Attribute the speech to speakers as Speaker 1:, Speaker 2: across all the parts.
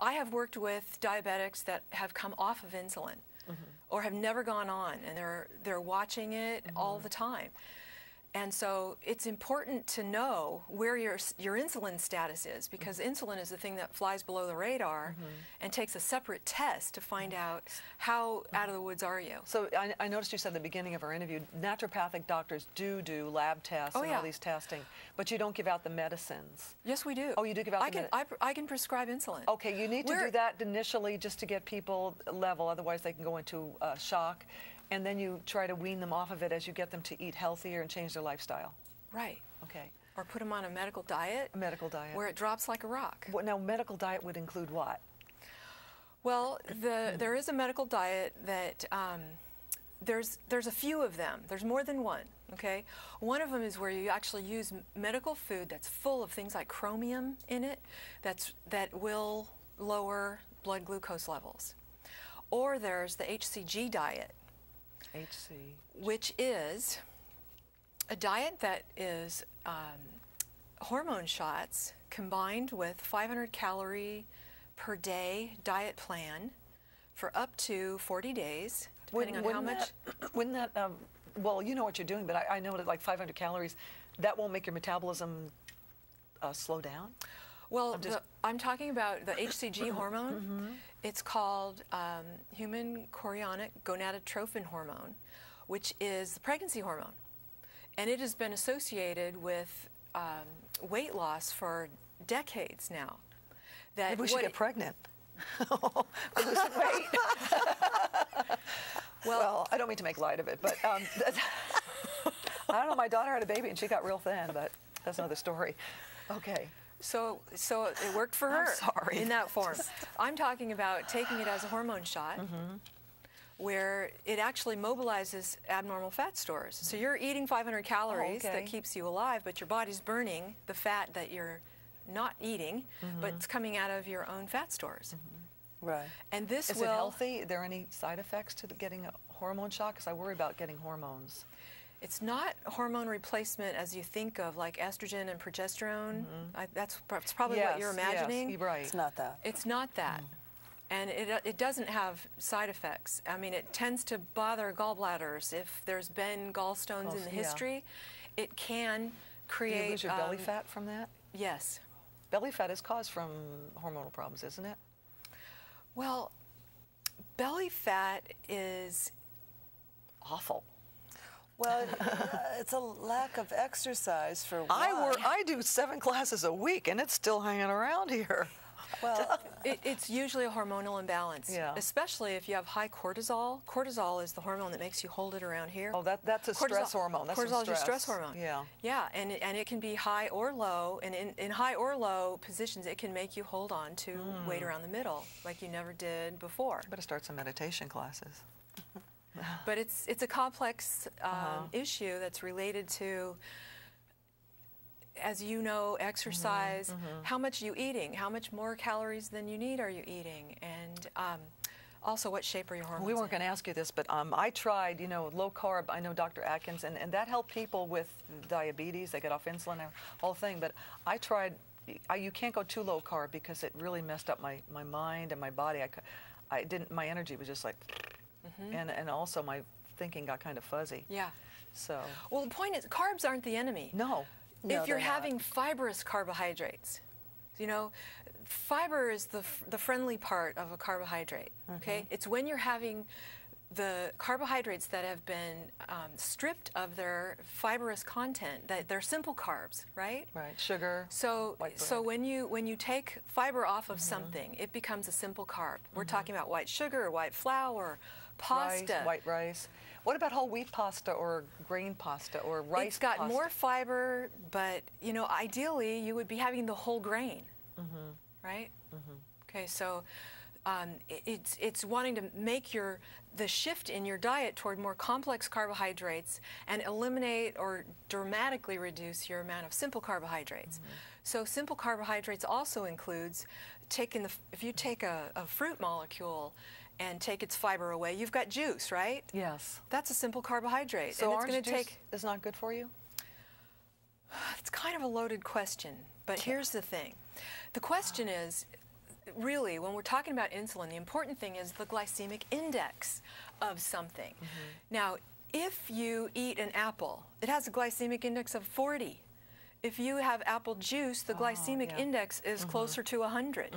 Speaker 1: I have worked with diabetics that have come off of insulin or have never gone on, and they're watching it all the time. And so it's important to know where your insulin status is, because insulin is the thing that flies below the radar and takes a separate test to find out how out of the woods are you.
Speaker 2: So I noticed you said at the beginning of our interview, naturopathic doctors do lab tests and all these testing, but you don't give out the medicines.
Speaker 1: Yes, we do.
Speaker 2: Oh, you do give out the medicines?
Speaker 1: I can prescribe insulin.
Speaker 2: Okay, you need to do that initially just to get people level, otherwise they can go into shock. And then you try to wean them off of it as you get them to eat healthier and change their lifestyle.
Speaker 1: Right.
Speaker 2: Okay.
Speaker 1: Or put them on a medical diet.
Speaker 2: A medical diet.
Speaker 1: Where it drops like a rock.
Speaker 2: Well, now, medical diet would include what?
Speaker 1: Well, there is a medical diet that, there's a few of them. There's more than one, okay? One of them is where you actually use medical food that's full of things like chromium in it that will lower blood glucose levels. Or there's the HCG diet. Which is a diet that is hormone shots combined with 500 calorie per day diet plan for up to 40 days, depending on how much.
Speaker 2: Wouldn't that, well, you know what you're doing, but I know that like 500 calories, that won't make your metabolism slow down?
Speaker 1: Well, I'm talking about the HCG hormone. It's called human chorionic gonadotrophin hormone, which is the pregnancy hormone. And it has been associated with weight loss for decades now.
Speaker 2: Maybe we should get pregnant. Well, I don't mean to make light of it, but I don't know, my daughter had a baby and she got real thin, but that's another story. Okay.
Speaker 1: So it worked for her in that form. I'm talking about taking it as a hormone shot where it actually mobilizes abnormal fat stores. So you're eating 500 calories that keeps you alive, but your body's burning the fat that you're not eating, but it's coming out of your own fat stores.
Speaker 2: Right.
Speaker 1: And this
Speaker 2: Is it healthy? Are there any side effects to getting a hormone shot? Because I worry about getting hormones.
Speaker 1: It's not hormone replacement as you think of, like estrogen and progesterone. That's probably what you're imagining.
Speaker 2: Yes, right.
Speaker 3: It's not that.
Speaker 1: It's not that. And it doesn't have side effects. I mean, it tends to bother gallbladders. If there's been gallstones in the history, it can create...
Speaker 2: Do you lose your belly fat from that?
Speaker 1: Yes.
Speaker 2: Belly fat is caused from hormonal problems, isn't it?
Speaker 1: Well, belly fat is
Speaker 2: awful.
Speaker 3: Well, it's a lack of exercise for one.
Speaker 2: I do 7 classes a week, and it's still hanging around here.
Speaker 3: Well,
Speaker 1: it's usually a hormonal imbalance, especially if you have high cortisol. Cortisol is the hormone that makes you hold it around here.
Speaker 2: Oh, that's a stress hormone. That's
Speaker 1: cortisol is your stress hormone.
Speaker 2: Yeah.
Speaker 1: Yeah, and it can be high or low, and in high or low positions, it can make you hold on to weight around the middle like you never did before.
Speaker 2: You better start some meditation classes.
Speaker 1: But it's a complex issue that's related to, as you know, exercise, how much are you eating, how much more calories than you need are you eating, and also what shape are your hormones
Speaker 2: We weren't going to ask you this, but I tried, you know, low carb. I know Dr. Atkins, and that helped people with diabetes. They get off insulin and the whole thing, but I tried, you can't go too low carb because it really messed up my mind and my body. My energy was just like... And also my thinking got kind of fuzzy. Yeah. So.
Speaker 1: Well, the point is, carbs aren't the enemy.
Speaker 2: No.
Speaker 1: If you're having fibrous carbohydrates, you know, fiber is the friendly part of a carbohydrate. Okay. It's when you're having the carbohydrates that have been stripped of their fibrous content, that they're simple carbs, right?
Speaker 2: Right. Sugar.
Speaker 1: So when you take fiber off of something, it becomes a simple carb. We're talking about white sugar or white flour, pasta.
Speaker 2: Rice, white rice. What about whole wheat pasta or grain pasta or rice
Speaker 1: It's got
Speaker 2: pasta?
Speaker 1: more fiber, but you know, ideally you would be having the whole grain, right? Okay, so it's wanting to make the shift in your diet toward more complex carbohydrates and eliminate or dramatically reduce your amount of simple carbohydrates. So simple carbohydrates also includes if you take a fruit molecule and take its fiber away, you've got juice, right?
Speaker 2: Yes.
Speaker 1: That's a simple carbohydrate.
Speaker 2: So
Speaker 1: and it's
Speaker 2: orange juice is not good for you?
Speaker 1: It's kind of a loaded question, but here's the thing. The question is, really, when we're talking about insulin, the important thing is the glycemic index of something. Now, if you eat an apple, it has a glycemic index of 40. If you have apple juice, the glycemic index is closer to 100.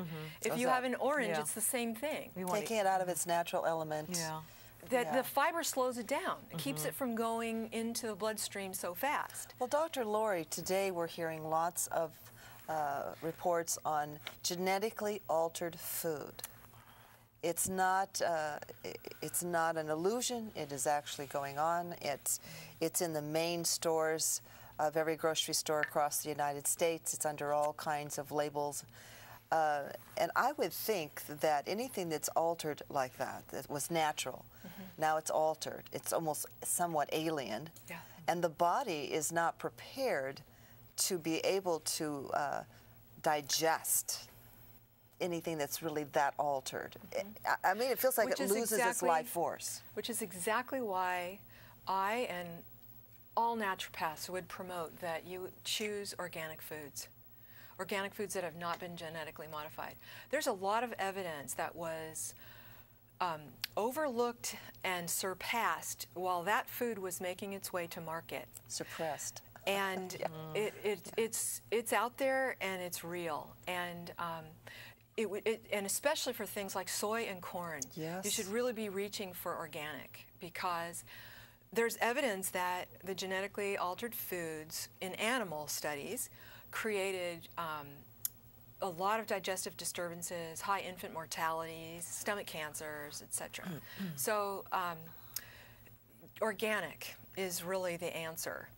Speaker 1: If you have an orange, it's the same thing.
Speaker 3: Taking it out of its natural element.
Speaker 1: The fiber slows it down. It keeps it from going into the bloodstream so fast.
Speaker 3: Well, Dr. Laurie, today we're hearing lots of reports on genetically altered food. It's not an illusion. It is actually going on. It's in the main stores of every grocery store across the United States. It's under all kinds of labels. And I would think that anything that's altered like that, that was natural, now it's altered. It's almost somewhat alien. And the body is not prepared to be able to digest anything that's really that altered. I mean, it feels like it loses its life force.
Speaker 1: Which is exactly why I and all naturopaths would promote that you choose organic foods that have not been genetically modified. There's a lot of evidence that was overlooked and surpassed while that food was making its way to market.
Speaker 3: Suppressed.
Speaker 1: And it's out there and it's real. And and especially for things like soy and corn, you should really be reaching for organic, because there's evidence that the genetically altered foods in animal studies created a lot of digestive disturbances, high infant mortalities, stomach cancers, etc. So organic is really the answer.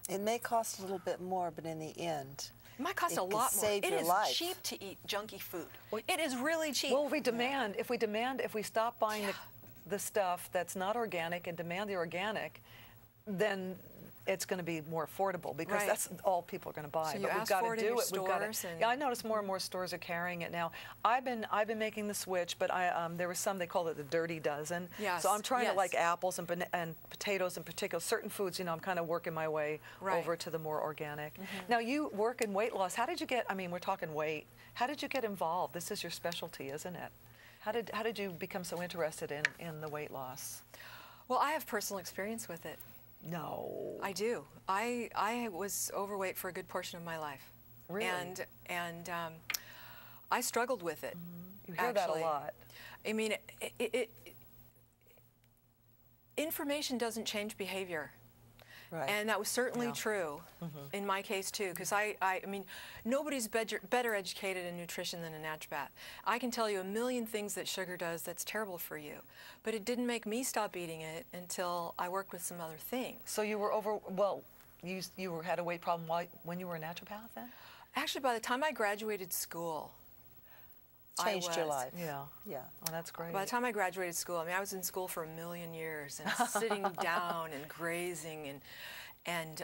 Speaker 3: It may cost a little bit more, but in the end,
Speaker 1: it might cost a lot more. It is cheap to eat junky food. It is really cheap.
Speaker 2: Well, if we stop buying the stuff that's not organic and demand the organic, then it's going to be more affordable, because that's all people are going to buy.
Speaker 1: So
Speaker 2: but we've got to do it. We've got to. Yeah, I notice more and more stores are carrying it now. I've been making the switch, but there was some, they call it the dirty dozen. So I'm trying to, like apples and potatoes in particular, certain foods. You know, I'm kind of working my way over to the more organic. Now you work in weight loss. How did you get? I mean, we're talking weight. How did you get involved? This is your specialty, isn't it? How did you become so interested in the weight loss?
Speaker 1: Well, I have personal experience with it.
Speaker 2: No.
Speaker 1: I do. I was overweight for a good portion of my life.
Speaker 2: Really?
Speaker 1: And I struggled with it.
Speaker 2: You hear that a lot.
Speaker 1: I mean, information doesn't change behavior. And that was certainly true in my case too, because I mean, nobody's better educated in nutrition than a naturopath. I can tell you a million things that sugar does that's terrible for you, but it didn't make me stop eating it until I worked with some other things.
Speaker 2: So you were you had a weight problem when you were a naturopath then?
Speaker 1: Actually, by the time I graduated school,
Speaker 3: changed your life.
Speaker 2: Yeah. Oh, that's great.
Speaker 1: By the time I graduated school, I mean, I was in school for a million years and sitting down and grazing and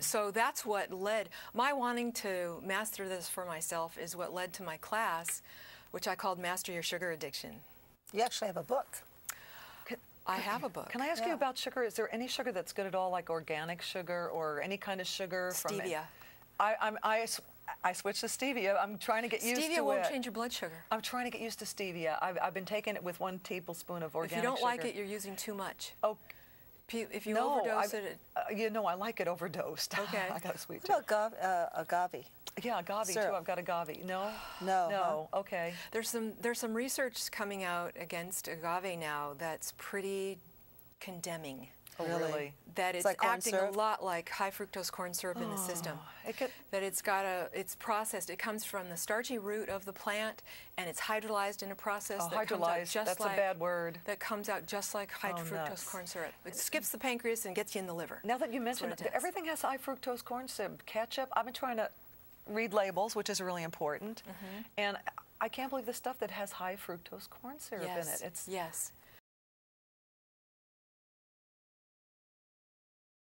Speaker 1: so that's what led, my wanting to master this for myself is what led to my class, which I called Master Your Sugar Addiction.
Speaker 3: You actually have a book.
Speaker 1: I have a book.
Speaker 2: Can I ask you about sugar? Is there any sugar that's good at all, like organic sugar or any kind of sugar?
Speaker 1: Stevia.
Speaker 2: I switched to stevia. I'm trying to get used to it.
Speaker 1: Stevia won't change your blood sugar.
Speaker 2: I'm trying to get used to stevia. I've been taking it with 1 tablespoon of organic sugar.
Speaker 1: If you don't like it, you're using too much.
Speaker 2: Oh,
Speaker 1: if you overdose it.
Speaker 2: You know, I like it overdosed.
Speaker 1: Okay.
Speaker 2: I got a sweet
Speaker 3: tooth. What about agave?
Speaker 2: Yeah, agave too. I've got agave. No.
Speaker 3: No.
Speaker 2: Okay.
Speaker 1: There's some research coming out against agave now that's pretty condemning.
Speaker 2: Oh, really?
Speaker 1: That it's acting a lot like high fructose corn syrup in the system. That it's processed. It comes from the starchy root of the plant, and it's hydrolyzed in a process that comes out just
Speaker 2: that's
Speaker 1: like
Speaker 2: a bad word.
Speaker 1: That comes out just like high fructose corn syrup. It skips the pancreas and gets you in the liver.
Speaker 2: Now that you mention it, everything has high fructose corn syrup. Ketchup. I've been trying to read labels, which is really important, and I can't believe the stuff that has high fructose corn syrup in it.